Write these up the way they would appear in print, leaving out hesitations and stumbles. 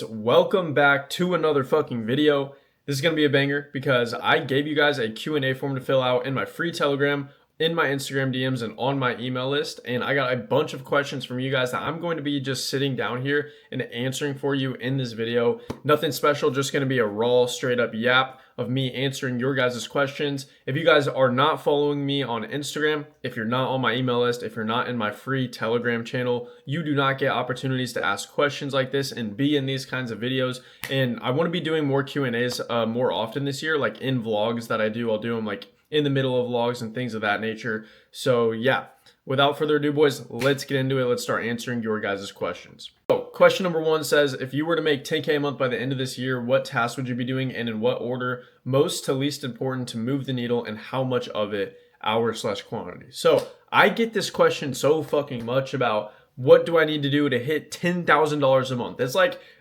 Welcome back to another fucking video. This is going to be a banger because I gave you guys a Q&A form to fill out in my free Telegram, in my Instagram DMs, and on my email list. And I got a bunch of questions from you guys that I'm going to be just sitting down here and answering for you in this video. Nothing special, just going to be a raw, straight up yap of me answering your guys' questions. If you guys are not following me on Instagram, if you're not on my email list, if you're not in my free Telegram channel, you do not get opportunities to ask questions like this and be in these kinds of videos. And I want to be doing more Q&As more often this year, like in vlogs that I do. I'll do them like in the middle of vlogs and things of that nature. So yeah, without further ado, boys, let's get into it. Let's start answering your guys' questions. So question number one says, if you were to make 10K a month by the end of this year, what tasks would you be doing and in what order? Most to least important to move the needle, and how much of it, hour/quantity? So I get this question so fucking much about what do I need to do to hit $10,000 a month?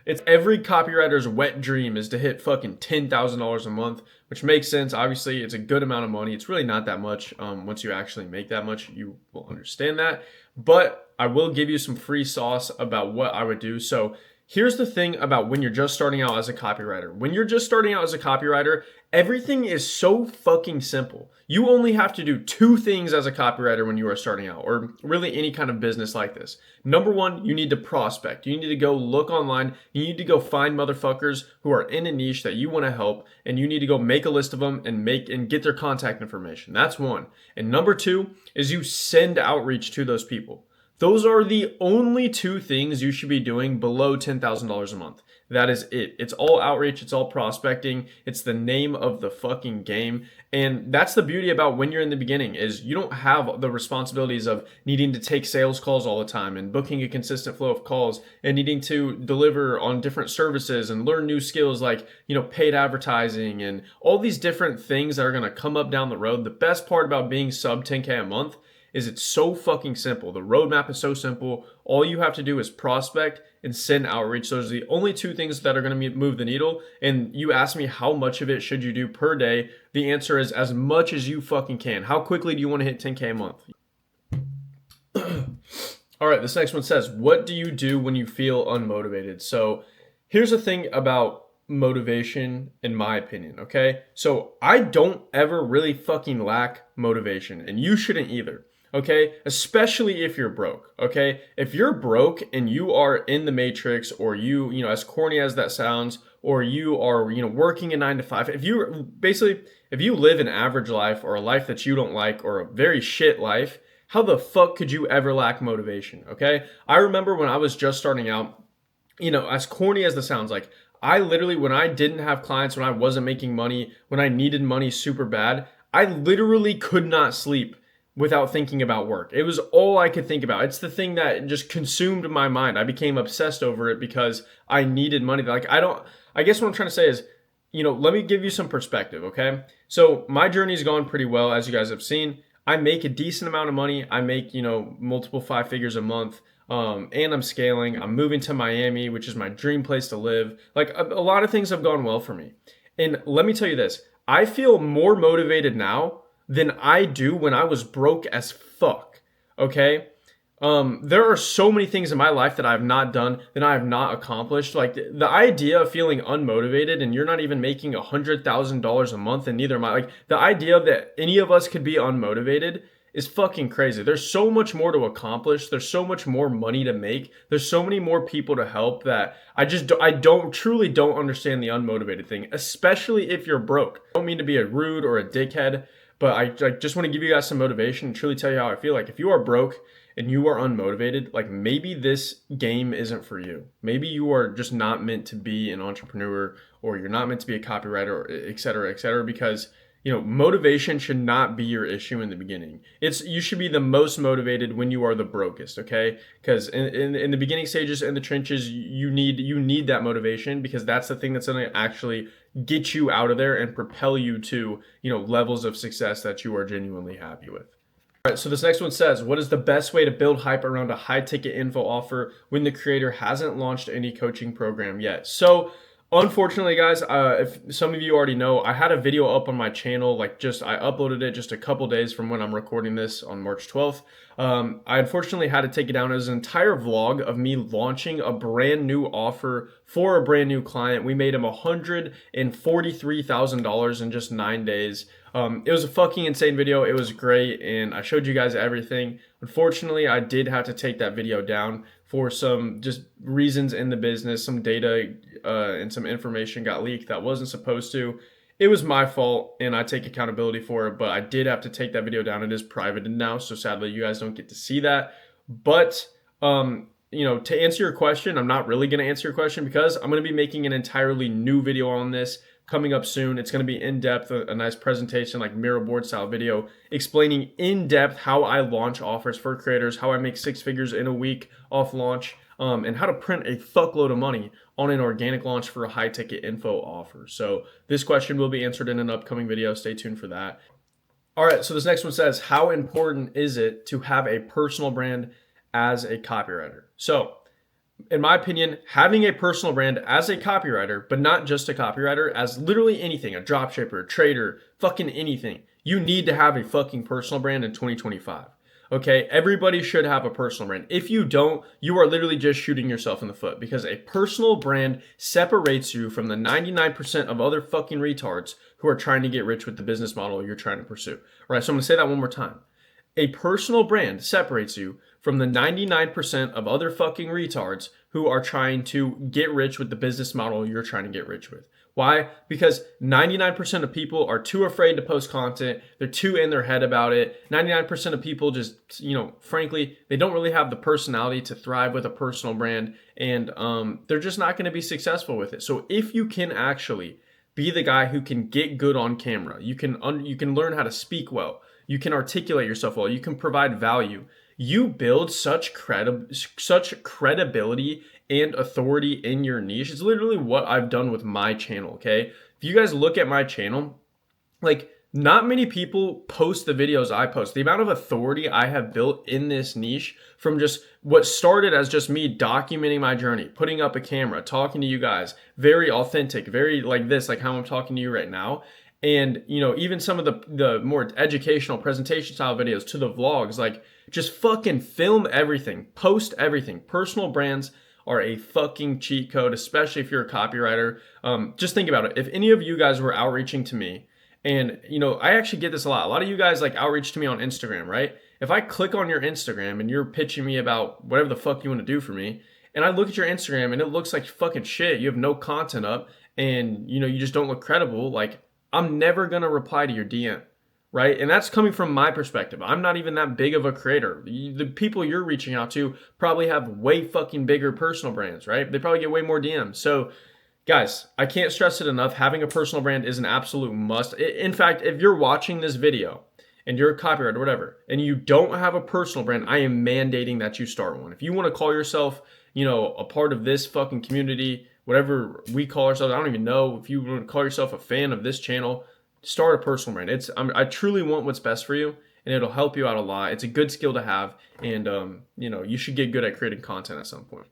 It's every copywriter's wet dream is to hit fucking $10,000 a month, which makes sense. Obviously, it's a good amount of money. It's really not that much. Once you actually make that much, you will understand that. But I will give you some free sauce about what I would do. So here's the thing about when you're just starting out as a copywriter. When you're just starting out as a copywriter, everything is so fucking simple. You only have to do two things as a copywriter when you are starting out, or really any kind of business like this. Number one, you need to prospect. You need to go look online. You need to go find motherfuckers who are in a niche that you want to help, and you need to go make a list of them and get their contact information. That's one. And number two is you send outreach to those people. Those are the only two things you should be doing below $10,000 a month. That is it. It's all outreach. It's all prospecting. It's the name of the fucking game. And that's the beauty about when you're in the beginning, is you don't have the responsibilities of needing to take sales calls all the time and booking a consistent flow of calls and needing to deliver on different services and learn new skills like, paid advertising and all these different things that are going to come up down the road. The best part about being sub 10K a month is it's so fucking simple. The roadmap is so simple. All you have to do is prospect and send outreach. Those are the only two things that are going to move the needle. And you ask me how much of it should you do per day? The answer is as much as you fucking can. How quickly do you want to hit 10K a month? All right, this next one says, what do you do when you feel unmotivated? So here's the thing about motivation, in my opinion, okay? So I don't ever really fucking lack motivation, and you shouldn't either. Okay, especially if you're broke, okay? If you're broke and you are in the matrix, or you as corny as that sounds, or you are, working a 9 to 5, if you live an average life or a life that you don't like or a very shit life, how the fuck could you ever lack motivation, okay? I remember when I was just starting out, as corny as this sounds, like I literally, when I didn't have clients, when I wasn't making money, when I needed money super bad, I literally could not sleep without thinking about work. It was all I could think about. It's the thing that just consumed my mind. I became obsessed over it because I needed money. I guess what I'm trying to say is, let me give you some perspective, okay? So my journey's gone pretty well, as you guys have seen. I make a decent amount of money. I make, multiple 5 figures a month. And I'm scaling. I'm moving to Miami, which is my dream place to live. Like a lot of things have gone well for me. And let me tell you this, I feel more motivated now than I do when I was broke as fuck, okay? There are so many things in my life that I have not done, that I have not accomplished. Like the idea of feeling unmotivated and you're not even making $100,000 a month, and neither am I. Like the idea that any of us could be unmotivated is fucking crazy. There's so much more to accomplish. There's so much more money to make. There's so many more people to help that I truly don't understand the unmotivated thing, especially if you're broke. I don't mean to be a rude or a dickhead, but I just want to give you guys some motivation and truly tell you how I feel. Like if you are broke and you are unmotivated, like maybe this game isn't for you. Maybe you are just not meant to be an entrepreneur, or you're not meant to be a copywriter, or et cetera, because motivation should not be your issue in the beginning. You should be the most motivated when you are the brokest, okay? Because in the beginning stages, in the trenches, you need that motivation, because that's the thing that's going to actually get you out of there and propel you to, levels of success that you are genuinely happy with. All right, so this next one says, what is the best way to build hype around a high ticket info offer when the creator hasn't launched any coaching program yet? So Unfortunately, guys, if some of you already know, I had a video up on my channel, I uploaded it just a couple days from when I'm recording this on March 12th. I unfortunately had to take it down. It was an entire vlog of me launching a brand new offer for a brand new client. We made him $143,000 in just 9 days. It was a fucking insane video. It was great, and I showed you guys everything. Unfortunately, I did have to take that video down for some just reasons in the business. Some data and some information got leaked that wasn't supposed to. It was my fault, and I take accountability for it, but I did have to take that video down. It is private now, so sadly you guys don't get to see that. But to answer your question, I'm not really going to answer your question because I'm going to be making an entirely new video on this coming up soon. It's going to be in depth, a nice presentation, like mirror board style video, explaining in depth how I launch offers for creators, how I make 6 figures in a week off launch, and how to print a fuckload of money on an organic launch for a high ticket info offer. So this question will be answered in an upcoming video. Stay tuned for that. All right, so this next one says, how important is it to have a personal brand as a copywriter? So in my opinion, having a personal brand as a copywriter, but not just a copywriter, as literally anything, a dropshipper, a trader, fucking anything, you need to have a fucking personal brand in 2025. Okay, everybody should have a personal brand. If you don't, you are literally just shooting yourself in the foot, because a personal brand separates you from the 99% of other fucking retards who are trying to get rich with the business model you're trying to pursue. All right, so I'm gonna say that one more time. A personal brand separates you from the 99% of other fucking retards who are trying to get rich with the business model you're trying to get rich with. Why? Because 99% of people are too afraid to post content. They're too in their head about it. 99% of people just, frankly, they don't really have the personality to thrive with a personal brand, and they're just not going to be successful with it. So if you can actually be the guy who can get good on camera, you can learn how to speak well, you can articulate yourself well, you can provide value, you build such credibility and authority in your niche. It's literally what I've done with my channel, okay? If you guys look at my channel, not many people post the videos I post. The amount of authority I have built in this niche from just what started as just me documenting my journey, putting up a camera, talking to you guys, very authentic, very like this, like how I'm talking to you right now. And, even some of the more educational presentation style videos to the vlogs, just fucking film everything, post everything. Personal brands are a fucking cheat code, especially if you're a copywriter. Just think about it. If any of you guys were outreaching to me, and, I actually get this a lot. A lot of you guys outreach to me on Instagram, right? If I click on your Instagram and you're pitching me about whatever the fuck you want to do for me, and I look at your Instagram and it looks like fucking shit, you have no content up, and, you just don't look credible, I'm never going to reply to your DM, right? And that's coming from my perspective. I'm not even that big of a creator. The people you're reaching out to probably have way fucking bigger personal brands, right? They probably get way more DMs. So guys, I can't stress it enough. Having a personal brand is an absolute must. In fact, if you're watching this video and you're a copywriter or whatever, and you don't have a personal brand, I am mandating that you start one. If you want to call yourself, a part of this fucking community, whatever we call ourselves, I don't even know. If you want to call yourself a fan of this channel, start a personal brand. I truly want what's best for you, and it'll help you out a lot. It's a good skill to have, and you should get good at creating content at some point.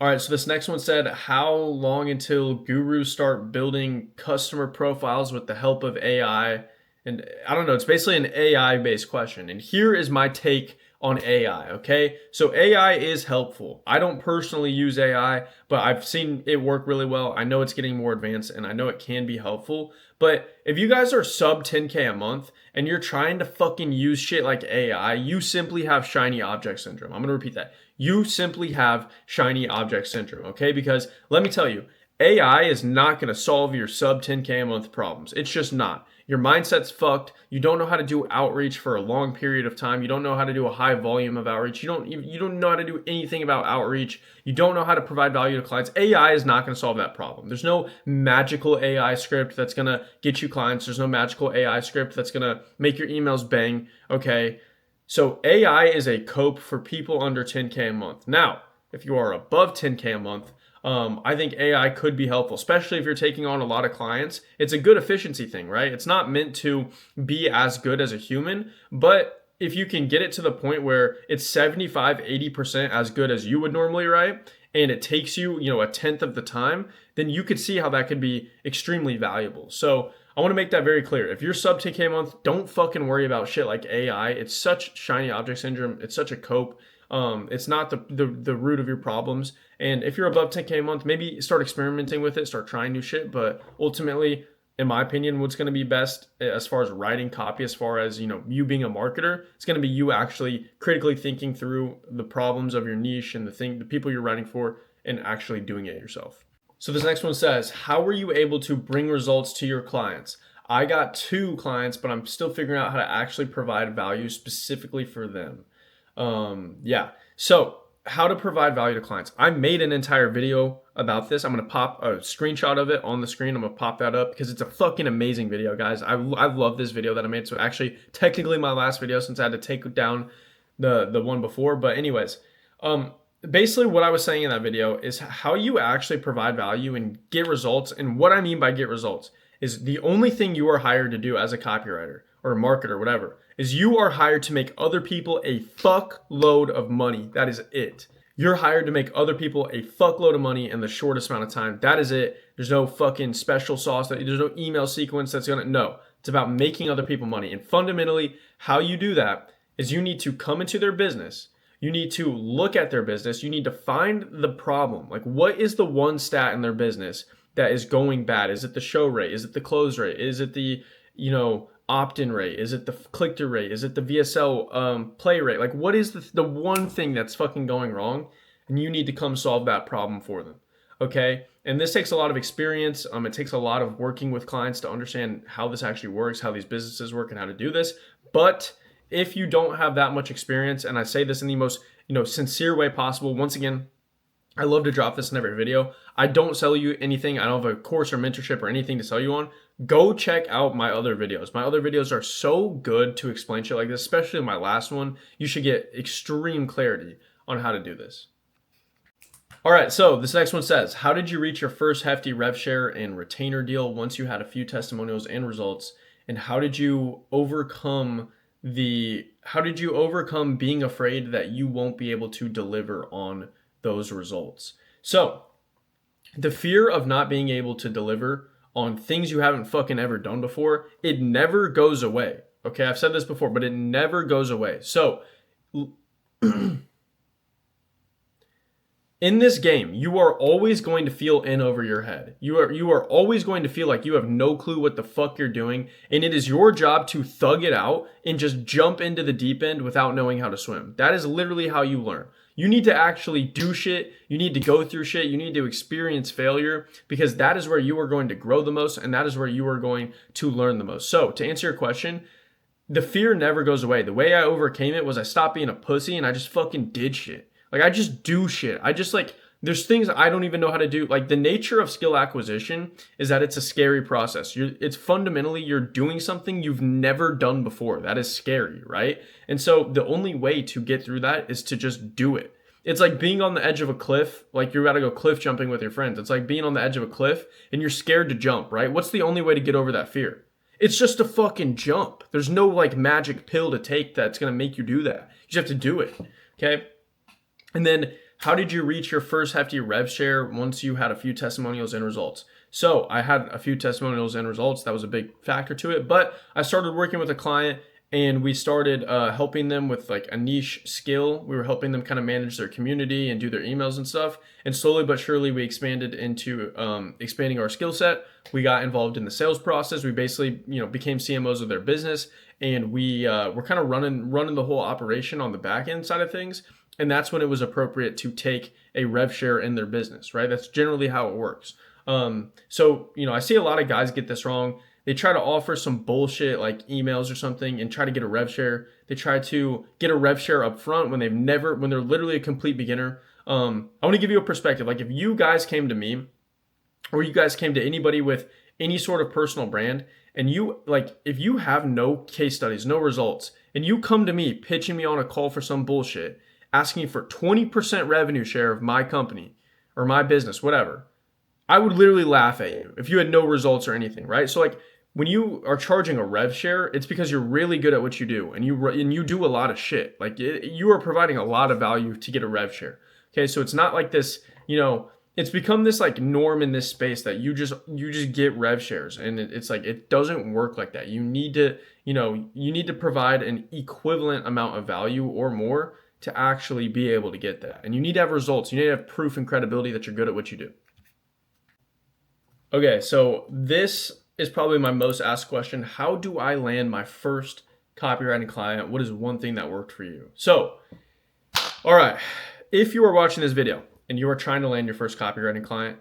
All right, so this next one said, how long until gurus start building customer profiles with the help of AI? And I don't know, it's basically an AI-based question. And here is my take on AI, okay? So AI is helpful. I don't personally use AI, but I've seen it work really well. I know it's getting more advanced, and I know it can be helpful. But if you guys are sub 10K a month and you're trying to fucking use shit like AI, you simply have shiny object syndrome. I'm gonna repeat that. You simply have shiny object syndrome, okay? Because let me tell you, AI is not gonna solve your sub 10K a month problems. It's just not. Your mindset's fucked. You don't know how to do outreach for a long period of time. You don't know how to do a high volume of outreach. You don't know how to do anything about outreach. You don't know how to provide value to clients. AI is not going to solve that problem. There's no magical AI script that's going to get you clients. There's no magical AI script that's going to make your emails bang, okay? So AI is a cope for people under 10K a month. Now, if you are above 10K a month, I think AI could be helpful, especially if you're taking on a lot of clients. It's a good efficiency thing, right? It's not meant to be as good as a human, but if you can get it to the point where it's 75, 80% as good as you would normally write, and it takes you, you know, a tenth of the time, then you could see how that could be extremely valuable. So I want to make that very clear. If you're sub 10K a month, don't fucking worry about shit like AI. It's such shiny object syndrome. It's such a cope. It's not the root of your problems. And if you're above 10K a month, maybe start experimenting with it, start trying new shit. But ultimately, in my opinion, what's going to be best as far as writing copy, as far as, you know, you being a marketer, it's going to be you actually critically thinking through the problems of your niche and the people you're writing for, and actually doing it yourself. So this next one says, how were you able to bring results to your clients? I got 2 clients, but I'm still figuring out how to actually provide value specifically for them. So how to provide value to clients. I made an entire video about this. I'm going to pop a screenshot of it on the screen. I'm going to pop that up because it's a fucking amazing video, guys. I love this video that I made. So actually, technically my last video, since I had to take down the one before. But anyways, basically what I was saying in that video is how you actually provide value and get results. And what I mean by get results is the only thing you are hired to do as a copywriter or a marketer, whatever, is you are hired to make other people a fuckload of money. That is it. You're hired to make other people a fuckload of money in the shortest amount of time. That is it. There's no fucking special sauce. There's no email sequence that's gonna, no. It's about making other people money. And fundamentally, how you do that is you need to come into their business. You need to look at their business. You need to find the problem. Like, what is the one stat in their business that is going bad? Is it the show rate? Is it the close rate? Is it the, you know, opt-in rate? Is it the click-through rate? Is it the VSL play rate? Like, what is the one thing that's fucking going wrong? And you need to come solve that problem for them, okay? And this takes a lot of experience. It takes a lot of working with clients to understand how this actually works, how these businesses work, and how to do this. But if you don't have that much experience, and I say this in the most, you know, sincere way possible, once again, I love to drop this in every video. I don't sell you anything. I don't have a course or mentorship or anything to sell you on. Go check out my other videos. My other videos are so good to explain shit like this, especially my last one. You should get extreme clarity on how to do this. All right, so this next one says, how did you reach your first hefty rev share and retainer deal once you had a few testimonials and results? And how did you overcome being afraid that you won't be able to deliver on those results? So the fear of not being able to deliver on things you haven't fucking ever done before, it never goes away. Okay, I've said this before, but it never goes away. So in this game, you are always going to feel in over your head. You are always going to feel like you have no clue what the fuck you're doing, and it is your job to thug it out and just jump into the deep end without knowing how to swim. That is literally how you learn. You need to actually do shit. You need to go through shit. You need to experience failure, because that is where you are going to grow the most, and that is where you are going to learn the most. So to answer your question, the fear never goes away. The way I overcame it was I stopped being a pussy and I just fucking did shit. Like, I just do shit. I just, like, there's things I don't even know how to do. Like, the nature of skill acquisition is that it's a scary process. It's fundamentally, you're doing something you've never done before. That is scary, right? And so the only way to get through that is to just do it. It's like being on the edge of a cliff. Like, you're about to go cliff jumping with your friends. It's like being on the edge of a cliff and you're scared to jump, right? What's the only way to get over that fear? It's just to fucking jump. There's no, like, magic pill to take that's going to make you do that. You just have to do it, okay? And then, how did you reach your first hefty rev share once you had a few testimonials and results? So I had a few testimonials and results. That was a big factor to it. But I started working with a client, and we started helping them with, like, a niche skill. We were helping them kind of manage their community and do their emails and stuff. And slowly but surely, we expanded into expanding our skill set. We got involved in the sales process. We basically, you know, became CMOs of their business, and we were kind of running the whole operation on the back end side of things. And that's when it was appropriate to take a rev share in their business, right? That's generally how it works. So, you know, I see a lot of guys get this wrong. They try to offer some bullshit like emails or something and try to get a rev share. They try to get a rev share up front when they're literally a complete beginner. I want to give you a perspective. Like, if you guys came to me, or you guys came to anybody with any sort of personal brand, and you, like, if you have no case studies, no results, and you come to me pitching me on a call for some bullshit, asking for 20% revenue share of my company or my business, whatever, I would literally laugh at you if you had no results or anything, right? So, like, when you are charging a rev share, it's because you're really good at what you do, and you do a lot of shit. Like, you are providing a lot of value to get a rev share. Okay, so it's not like this it's become this like norm in this space that you just get rev shares, and it's like it doesn't work like that. You need to provide an equivalent amount of value or more to actually be able to get that. And you need to have results. You need to have proof and credibility that you're good at what you do. Okay, so this is probably my most asked question. How do I land my first copywriting client? What is one thing that worked for you? So, all right, if you are watching this video and you are trying to land your first copywriting client,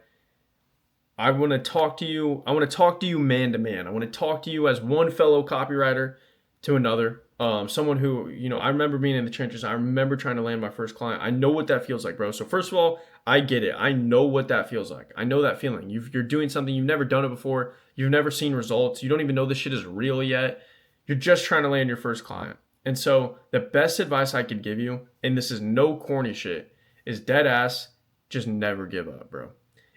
I want to talk to you. I want to talk to you man to man. I want to talk to you as one fellow copywriter to another. Someone who, I remember being in the trenches. I remember trying to land my first client. I know what that feels like, bro. So first of all, I get it. I know what that feels like. I know that feeling. You're doing something, you've never done it before. You've never seen results. You don't even know this shit is real yet. You're just trying to land your first client. And so the best advice I could give you, and this is no corny shit, is dead ass, just never give up, bro.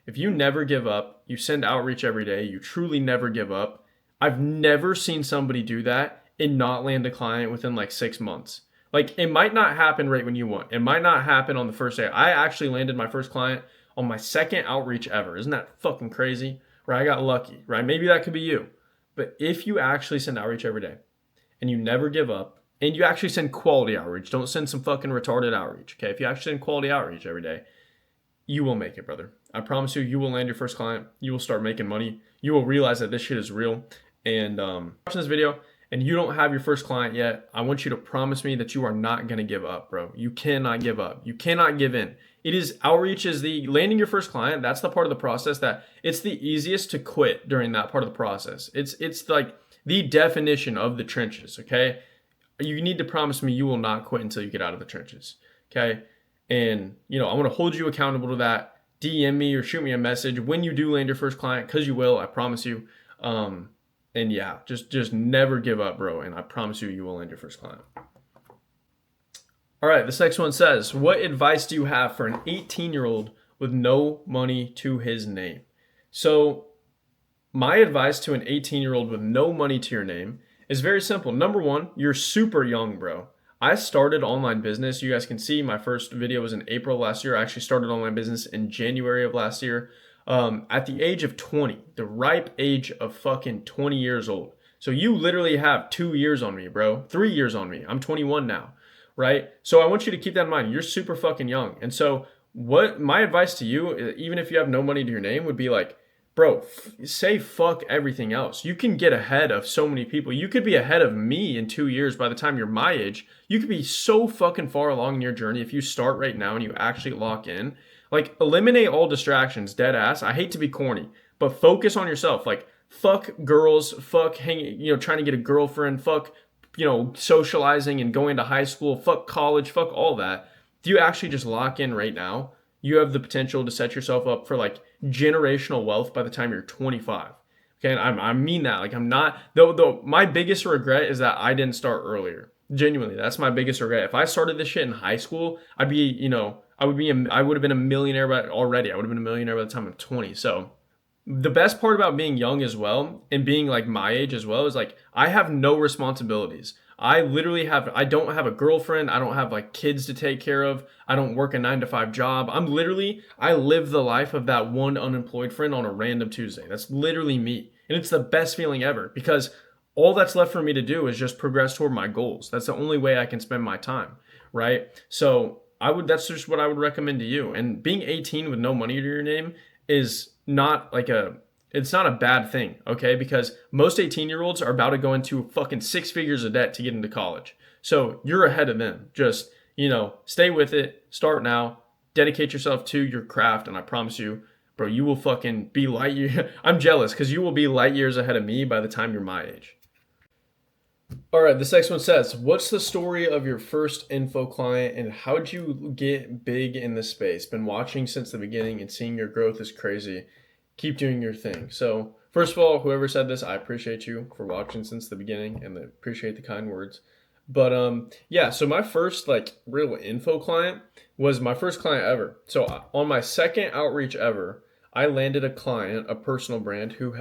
If you never give up, you send outreach every day, you truly never give up. I've never seen somebody do that and not land a client within like 6 months. Like, it might not happen right when you want. It might not happen on the first day. I actually landed my first client on my second outreach ever. Isn't that fucking crazy? Right? I got lucky, right? Maybe that could be you. But if you actually send outreach every day and you never give up and you actually send quality outreach, don't send some fucking retarded outreach, okay? If you actually send quality outreach every day, you will make it, brother. I promise you, you will land your first client. You will start making money. You will realize that this shit is real. And watching this video and you don't have your first client yet, I want you to promise me that you are not going to give up, bro. You cannot give up. You cannot give in. It is outreach is the landing your first client. That's the part of the process that it's the easiest to quit during that part of the process. It's like the definition of the trenches, okay? You need to promise me you will not quit until you get out of the trenches, okay? And, I want to hold you accountable to that. DM me or shoot me a message when you do land your first client, because you will, I promise you. And yeah, just never give up, bro. And I promise you, you will land your first client. All right, this next one says, what advice do you have for an 18-year-old with no money to his name? So my advice to an 18-year-old with no money to your name is very simple. Number one, you're super young, bro. I started online business. You guys can see my first video was in April last year. I actually started online business in January of last year. At the age of 20, the ripe age of fucking 20 years old. So you literally have 2 years on me, bro. 3 years on me. I'm 21 now, right? So I want you to keep that in mind. You're super fucking young. And so what my advice to you, even if you have no money to your name, would be like, bro, say fuck everything else. You can get ahead of so many people. You could be ahead of me in 2 years. By the time you're my age, you could be so fucking far along in your journey if you start right now and you actually lock in. Like, eliminate all distractions, dead ass. I hate to be corny, but focus on yourself. Like, fuck girls, fuck hanging, trying to get a girlfriend, fuck, socializing and going to high school, fuck college, fuck all that. If you actually just lock in right now, you have the potential to set yourself up for like generational wealth by the time you're 25. Okay, and I mean that. Like, I'm not, though my biggest regret is that I didn't start earlier. Genuinely, that's my biggest regret. If I started this shit in high school, I'd be, I would have been a millionaire already. I would have been a millionaire by the time I'm 20. So the best part about being young as well and being like my age as well is like I have no responsibilities. I don't have a girlfriend. I don't have like kids to take care of. I don't work a 9-to-5 job. I live the life of that one unemployed friend on a random Tuesday. That's literally me. And it's the best feeling ever because all that's left for me to do is just progress toward my goals. That's the only way I can spend my time, right? So that's just what I would recommend to you. And being 18 with no money to your name is not it's not a bad thing, okay? Because most 18-year-olds are about to go into fucking 6 figures of debt to get into college. So you're ahead of them. Just, stay with it, start now, dedicate yourself to your craft, and I promise you, bro, you will fucking be light years. I'm jealous because you will be light years ahead of me by the time you're my age. All right, this next one says, what's the story of your first info client and how'd you get big in this space? Been watching since the beginning and seeing your growth is crazy. Keep doing your thing. So first of all, whoever said this, I appreciate you for watching since the beginning and appreciate the kind words. But yeah, so my first like real info client was my first client ever. So on my second outreach ever, I landed a client, a personal brand who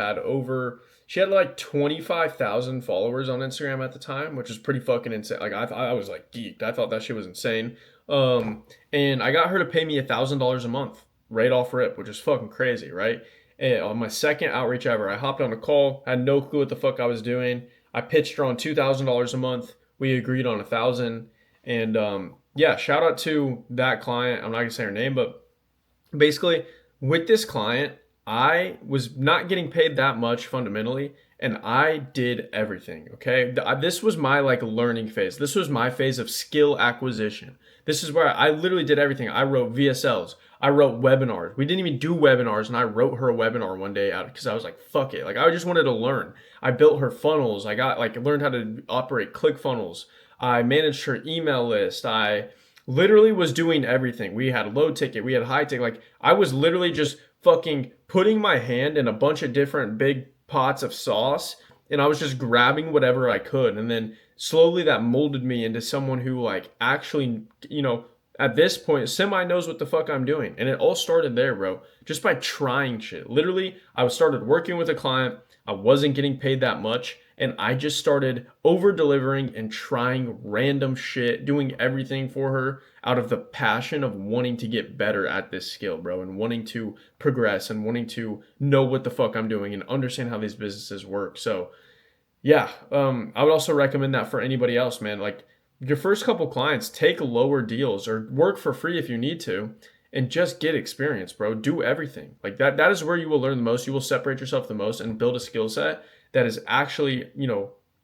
she had like 25,000 followers on Instagram at the time, which is pretty fucking insane. Like I was like geeked. I thought that shit was insane. And I got her to pay me $1,000 a month. right off rip, which is fucking crazy, right? And on my second outreach ever, I hopped on a call, had no clue what the fuck I was doing. I pitched her on $2,000 a month. We agreed on 1,000, and yeah, shout out to that client. I'm not gonna say her name, but basically with this client, I was not getting paid that much fundamentally, and I did everything. Okay, this was my like learning phase. This was my phase of skill acquisition. This is where I literally did everything. I wrote VSLs. I wrote webinars. We didn't even do webinars, and I wrote her a webinar one day out because I was like, fuck it. Like I just wanted to learn. I built her funnels. I got like learned how to operate ClickFunnels. I managed her email list. I literally was doing everything. We had low ticket, we had high ticket. Like I was literally just fucking putting my hand in a bunch of different big pots of sauce, and I was just grabbing whatever I could. And then slowly that molded me into someone who like actually, at this point semi knows what the fuck I'm doing. And it all started there, bro, just by trying shit. Literally, I started working with a client. I wasn't getting paid that much, and I just started over delivering and trying random shit, doing everything for her out of the passion of wanting to get better at this skill, bro, and wanting to progress and wanting to know what the fuck I'm doing and understand how these businesses work. So yeah, I would also recommend that for anybody else, man. Like your first couple clients, take lower deals or work for free if you need to, and just get experience, bro. Do everything. Like that is where you will learn the most. You will separate yourself the most and build a skill set that is actually,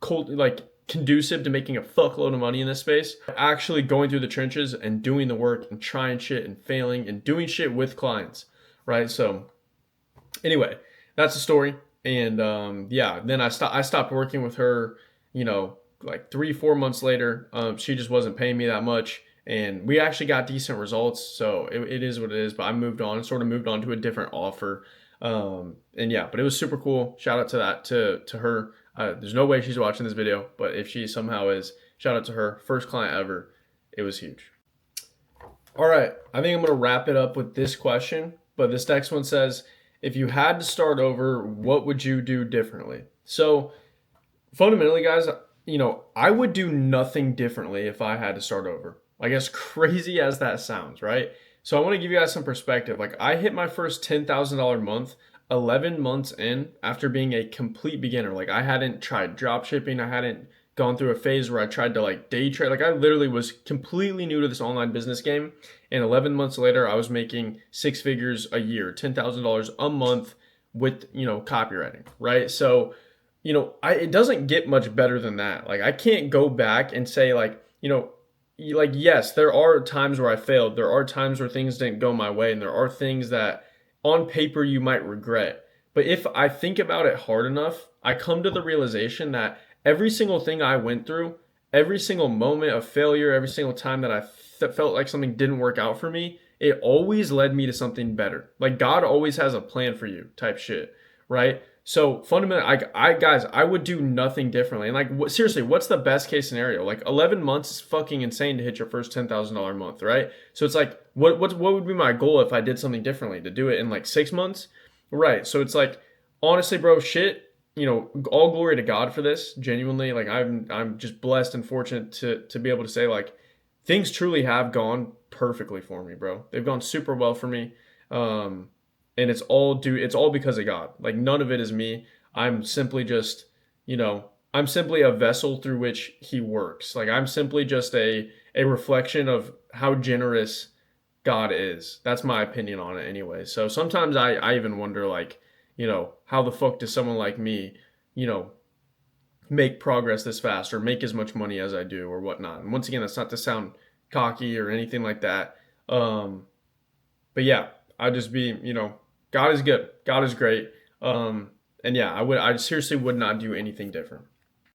like conducive to making a fuckload of money in this space. Actually going through the trenches and doing the work and trying shit and failing and doing shit with clients, right? So anyway, that's the story. And yeah, then I stopped working with her, like 3-4 months later. She just wasn't paying me that much, and we actually got decent results. So it is what it is. But I moved on, sort of moved on to a different offer. And yeah, but it was super cool. Shout out to that to her. There's no way she's watching this video, but if she somehow is, shout out to her. First client ever. It was huge. All right, I think I'm gonna wrap it up with this question. But this next one says, if you had to start over, what would you do differently? So fundamentally, guys, I would do nothing differently if I had to start over. Like, as crazy as that sounds, right? So I want to give you guys some perspective. Like, I hit my first $10,000 month 11 months in after being a complete beginner. Like, I hadn't tried drop shipping. I hadn't gone through a phase where I tried to like day trade. Like, I literally was completely new to this online business game. And 11 months later, I was making 6 figures a year, $10,000 a month with, copywriting, right? So, it doesn't get much better than that. Like, I can't go back and say yes, there are times where I failed. There are times where things didn't go my way, and there are things that on paper you might regret. But if I think about it hard enough, I come to the realization that every single thing I went through, every single moment of failure, every single time that I felt like something didn't work out for me, it always led me to something better. Like, God always has a plan for you type shit, right? So fundamentally, I would do nothing differently. And like, seriously, what's the best case scenario? Like 11 months is fucking insane to hit your first $10,000 month, right? So it's like, what would be my goal if I did something differently? To do it in like 6 months, right? So it's like, honestly, bro, shit. All glory to God for this. Genuinely, like I'm just blessed and fortunate to be able to say like things truly have gone perfectly for me, bro. They've gone super well for me. And it's all because of God. Like, none of it is me. I'm simply just, I'm simply a vessel through which he works. Like, I'm simply just a reflection of how generous God is. That's my opinion on it anyway. So sometimes I even wonder, like, how the fuck does someone like me, make progress this fast or make as much money as I do or whatnot. And once again, that's not to sound cocky or anything like that. But yeah, I'd just be, God is good. God is great. And yeah, I seriously would not do anything different.